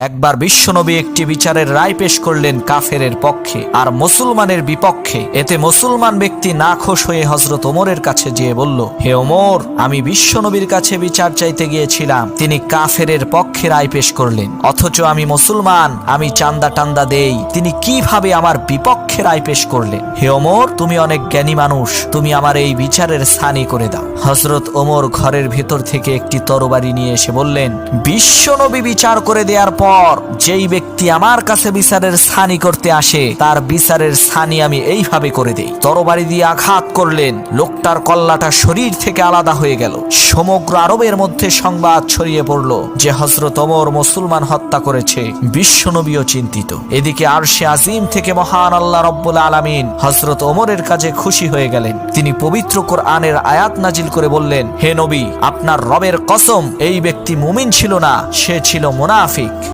একবার বিশ্বনবী একটি বিচারের রায় পেশ করলেন কাফেরের পক্ষে আর মুসলমানের বিপক্ষে। এতে মুসলমান ব্যক্তি নাখোশ হয়ে হযরত ওমরের কাছে যেয়ে বলল, হে ওমর, আমি বিশ্বনবীর কাছে বিচার চাইতে গিয়েছিলাম, তিনি কাফেরের পক্ষে রায় পেশ করলেন, অথচ আমি মুসলমান, আমি চান্দা টান্দা দেই, তিনি কিভাবে আমার বিপক্ষে রায় পেশ করলেন? হে ওমর, তুমি অনেক জ্ঞানী মানুষ, তুমি আমার এই বিচারের স্থানী করে দাও। হযরত ওমর ঘরের ভেতর থেকে একটি তরবারি নিয়ে এসে বললেন, বিশ্বনবী বিচার করে দেওয়ার পর যেই ব্যক্তি আমার কাছে বিচারের স্থানী করতে আসে তার বিচারের স্থানী আমি এইভাবে করে দেই। তরবারি দিয়ে আঘাত করলেন, লোকটার কল্লাটা শরীর থেকে আলাদা হয়ে গেল। সমগ্র আরবের মধ্যে সংবাদ ছড়িয়ে পড়ল যে হযরত ওমর মুসলমান হত্যা করেছে। বিশ্বনবীও চিন্তিত। এদিকে আরশে আজিম থেকে মহান আল্লাহ রব্বুল আলামিন হযরত ওমরের কাছে খুশি হয়ে গেলেন। তিনি পবিত্র কোরআনের আয়াত নাজিল করে বললেন, হে নবী, আপনার রবের কসম, এই ব্যক্তি মুমিন ছিল না, সে ছিল মুনাফিক।